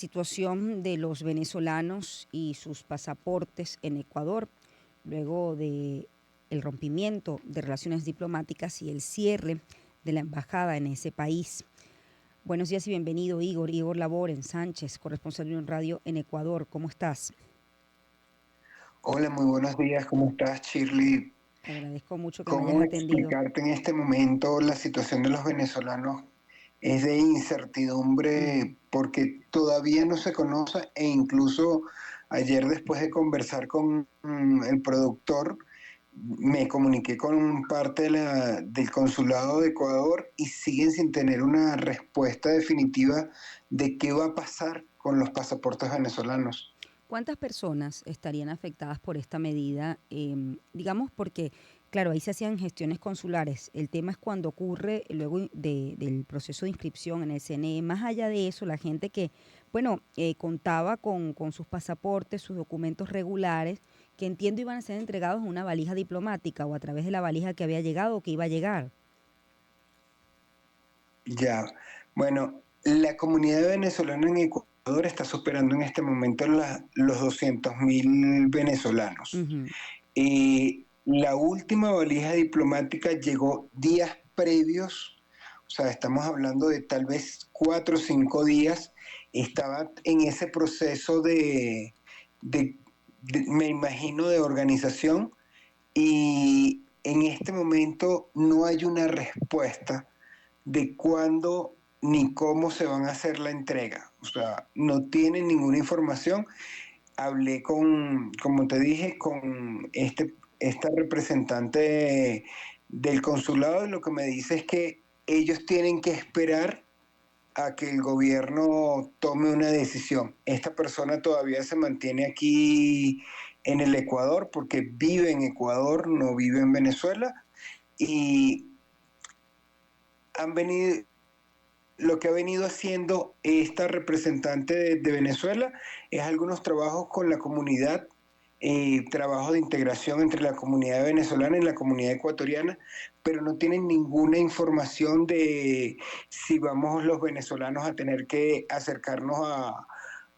Situación de los venezolanos y sus pasaportes en Ecuador, luego de el rompimiento de relaciones diplomáticas y el cierre de la embajada en ese país. Buenos días y bienvenido, Igor Laboren Sánchez, corresponsal de Unión Radio en Ecuador. ¿Cómo estás? Hola, muy buenos días, ¿cómo estás, Shirley? Te agradezco mucho que me hayas ¿Cómo atendido. explicarte en este momento la situación de los venezolanos? Es de Ujú. incertidumbre porque todavía no se conoce e incluso ayer después de conversar con el productor, me comuniqué con parte del consulado de Ecuador y siguen sin tener una respuesta definitiva de qué va a pasar con los pasaportes venezolanos. ¿Cuántas personas estarían afectadas por esta medida? Digamos porque, claro, ahí se hacían gestiones consulares. El tema es cuando ocurre luego del proceso de inscripción en el CNE. Más allá de eso, la gente que, bueno, contaba con sus pasaportes, sus documentos regulares, que entiendo iban a ser entregados en una valija diplomática o a través de la valija que había llegado o que iba a llegar. Ya, bueno, la comunidad venezolana en Ecuador está superando en este momento los 200.000 venezolanos. Ujú. La última valija diplomática llegó días previos, o sea, estamos hablando de tal vez 4 o 5 días. Estaba en ese proceso de, me imagino, de organización, y en este momento no hay una respuesta de cuándo ni cómo se van a hacer la entrega. O sea, no tienen ninguna información. Hablé como te dije, con esta representante del consulado, y lo que me dice es que ellos tienen que esperar a que el gobierno tome una decisión. Esta persona todavía se mantiene aquí en el Ecuador porque vive en Ecuador, no vive en Venezuela, y han venido, lo que ha venido haciendo esta representante de Venezuela es algunos trabajos con la comunidad, trabajos de integración entre la comunidad venezolana y la comunidad ecuatoriana, pero no tienen ninguna información de si vamos los venezolanos a tener que acercarnos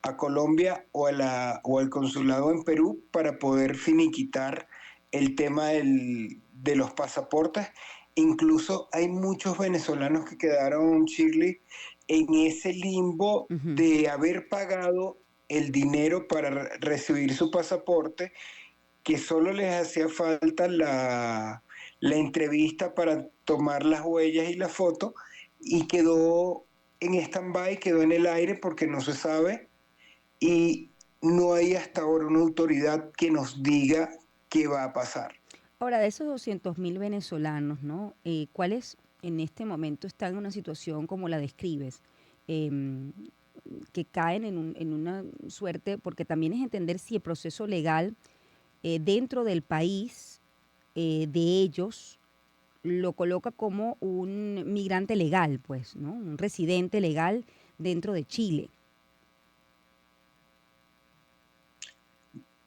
a Colombia o al consulado en Perú para poder finiquitar el tema de los pasaportes. Incluso hay muchos venezolanos que quedaron, Shirley, en ese limbo Ujú. de haber pagado el dinero para recibir su pasaporte, que solo les hacía falta la entrevista para tomar las huellas y la foto, y quedó en stand-by, quedó en el aire porque no se sabe, y no hay hasta ahora una autoridad que nos diga qué va a pasar. Ahora, de esos 200.000 venezolanos, ¿no? ¿Cuáles en este momento están en una situación como la describes? Em, que caen en una suerte, porque también es entender si el proceso legal dentro del país de ellos lo coloca como un migrante legal, pues, ¿no? Un residente legal dentro de Chile.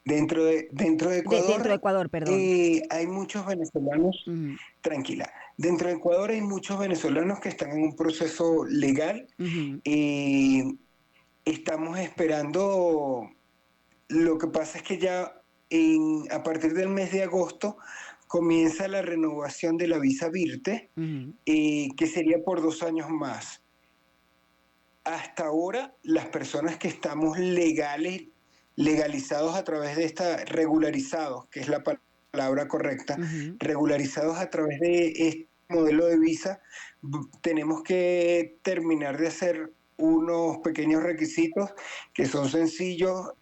Dentro de Dentro de Ecuador Ecuador, perdón. hay muchos venezolanos, Ujú. tranquila, dentro de Ecuador hay muchos venezolanos que están en un proceso legal. Ujú. eh, Estamos esperando, lo que pasa es que ya a partir del mes de agosto comienza la renovación de la visa Virte, Ujú. que sería por 2 años más. Hasta ahora, las personas que estamos legalizados a través de regularizados, que es la palabra correcta, Ujú. regularizados a través de este modelo de visa, tenemos que terminar de hacer unos pequeños requisitos que son sencillos.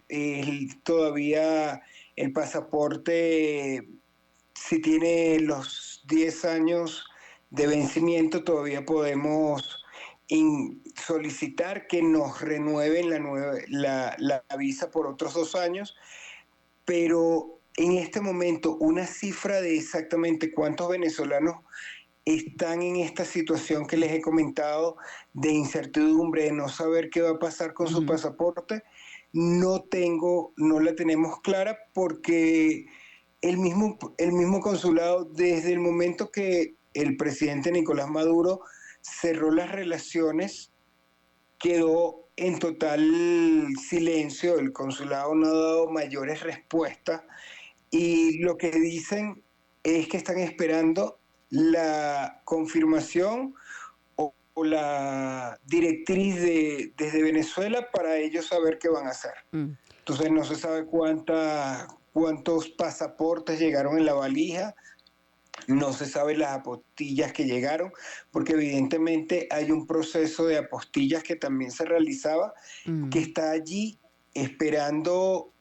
Todavía el pasaporte, si tiene los 10 años de vencimiento, todavía podemos solicitar que nos renueven la visa por otros 2 años, pero en este momento una cifra de exactamente cuántos venezolanos están en esta situación que les he comentado, de incertidumbre, de no saber qué va a pasar con su Ujú. pasaporte, no la tenemos clara, porque el mismo consulado, desde el momento que el presidente Nicolás Maduro cerró las relaciones, quedó en total silencio, el consulado no ha dado mayores respuestas y lo que dicen es que están esperando la confirmación o la directriz desde Venezuela para ellos saber qué van a hacer. Mm. Entonces no se sabe cuántos pasaportes llegaron en la valija, no se sabe las apostillas que llegaron, porque evidentemente hay un proceso de apostillas que también se realizaba, que Mm. está allí esperando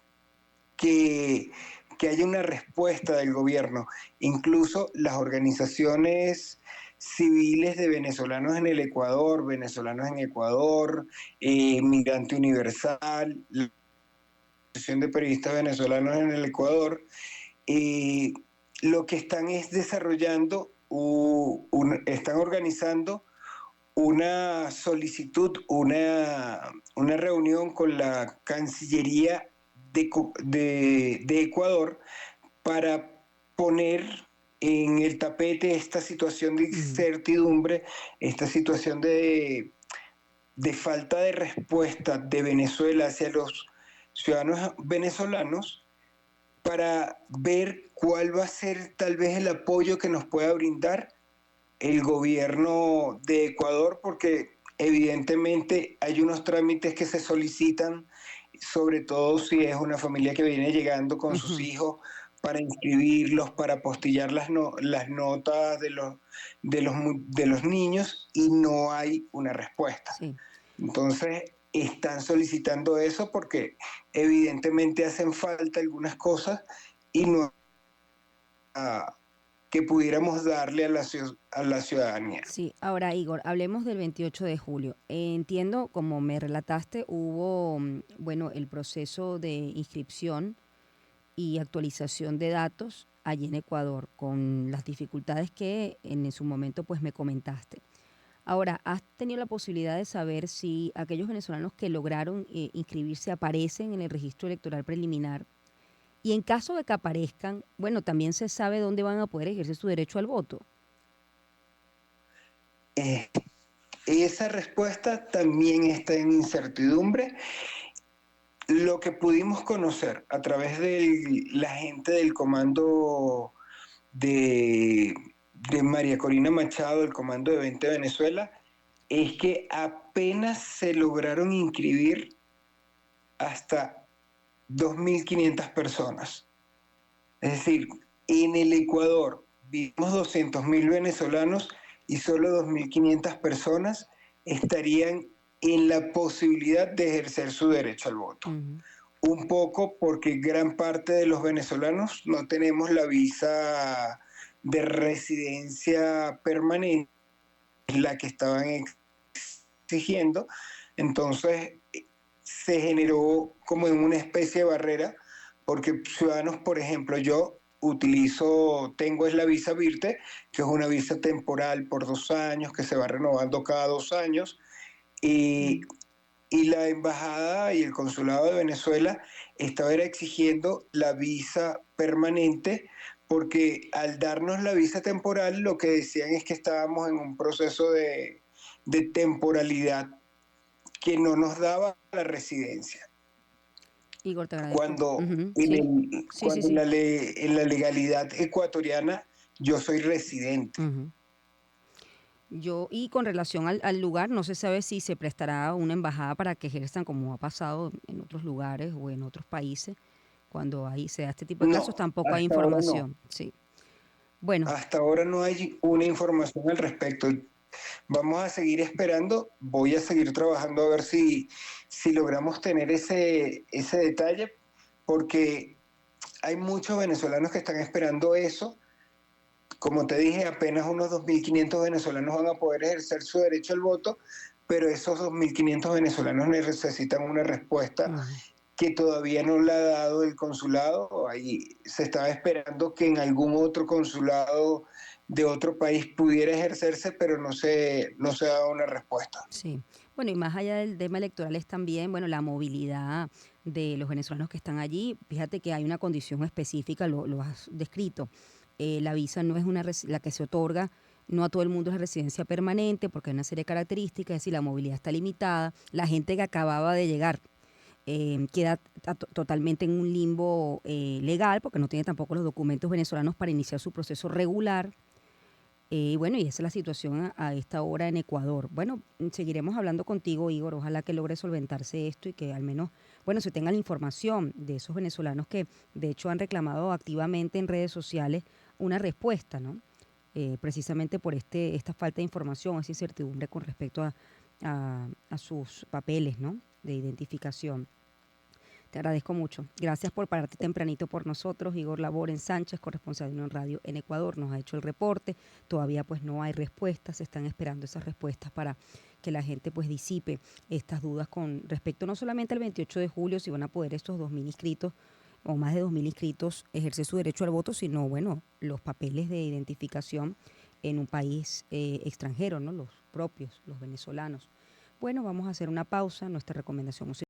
que, que haya una respuesta del gobierno. Incluso las organizaciones civiles de venezolanos en el Ecuador, venezolanos en Ecuador, Migrante Universal, la Asociación de Periodistas Venezolanos en el Ecuador, eh, lo que están es desarrollando, están organizando una solicitud, una reunión con la Cancillería de Ecuador para poner en el tapete esta situación de Mm. incertidumbre, esta situación de falta de respuesta de Venezuela hacia los ciudadanos venezolanos para ver cuál va a ser tal vez el apoyo que nos pueda brindar el gobierno de Ecuador, porque evidentemente hay unos trámites que se solicitan, sobre todo si es una familia que viene llegando con sus Ujú. hijos, para inscribirlos, para apostillar las notas de los niños y no hay una respuesta. Sí. Entonces, están solicitando eso porque evidentemente hacen falta algunas cosas y no que pudiéramos darle a la ciudadanía. Sí, ahora Igor, hablemos del 28 de julio. Entiendo, como me relataste, hubo, bueno, el proceso de inscripción y actualización de datos allí en Ecuador, con las dificultades que en su momento pues me comentaste. Ahora, ¿has tenido la posibilidad de saber si aquellos venezolanos que lograron inscribirse aparecen en el registro electoral preliminar? Y en caso de que aparezcan, bueno, también se sabe dónde van a poder ejercer su derecho al voto. Eh, Esa respuesta también está en incertidumbre. Lo que pudimos conocer a través de la gente del comando de, de María Corina Machado, el comando de 20 Venezuela, es que apenas se lograron inscribir hasta 2.500 personas. Es decir, en el Ecuador vivimos 200.000 venezolanos y solo 2.500 personas estarían en la posibilidad de ejercer su derecho al voto. Ujú. Un poco porque gran parte de los venezolanos no tenemos la visa de residencia permanente, la que estaban exigiendo. Entonces se generó como en una especie de barrera, porque ciudadanos, por ejemplo, yo tengo es la visa Virte, que es una visa temporal por 2 años, que se va renovando cada 2 años, y, Mm. y la embajada y el consulado de Venezuela estaba exigiendo la visa permanente, porque al darnos la visa temporal lo que decían es que estábamos en un proceso de temporalidad que no nos daba la residencia. Igor, te agradezco. Cuando Ujú. Sí, sí, sí, sí. en la legalidad ecuatoriana yo soy residente. Ujú. Y con relación al lugar, no se sabe si se prestará una embajada para que ejerzan como ha pasado en otros lugares o en otros países. Cuando ahí se da este tipo de casos, No, tampoco hay hasta ahora no. información. Sí. Bueno, Hasta ahora no hay una información al respecto. Vamos a seguir esperando, voy a seguir trabajando a ver si logramos tener ese detalle, porque hay muchos venezolanos que están esperando eso. Como te dije, apenas unos 2.500 venezolanos van a poder ejercer su derecho al voto, pero esos 2.500 venezolanos necesitan una respuesta ujú. que todavía no la ha dado el consulado. Ahí se estaba esperando que en algún otro consulado de otro país pudiera ejercerse, pero no se ha dado una respuesta. Sí. Bueno, y más allá del tema electoral es también, bueno, la movilidad de los venezolanos que están allí. Fíjate que hay una condición específica, lo has descrito. La visa no es la que se otorga No a todo el mundo es la residencia permanente porque hay una serie de características, es decir, la movilidad está limitada. La gente que acababa de llegar queda totalmente en un limbo legal porque no tiene tampoco los documentos venezolanos para iniciar su proceso regular. Bueno, y esa es la situación a esta hora en Ecuador. Bueno, seguiremos hablando contigo, Igor. Ojalá que logre solventarse esto y que al menos, bueno, se tenga la información de esos venezolanos que de hecho han reclamado activamente en redes sociales una respuesta, ¿no? Precisamente por esta falta de información, esa incertidumbre con respecto a sus papeles, ¿no? De identificación. Te agradezco mucho. Gracias por pararte tempranito por nosotros. Igor Laboren Sánchez, corresponsal de Unión Radio en Ecuador, nos ha hecho el reporte. Todavía pues no hay respuestas, se están esperando esas respuestas para que la gente pues disipe estas dudas con respecto no solamente al 28 de julio, si van a poder estos 2.000 inscritos o más de 2.000 inscritos ejercer su derecho al voto, sino bueno, los papeles de identificación en un país extranjero, ¿no? Los propios, los venezolanos. Bueno, vamos a hacer una pausa, nuestra recomendación musical.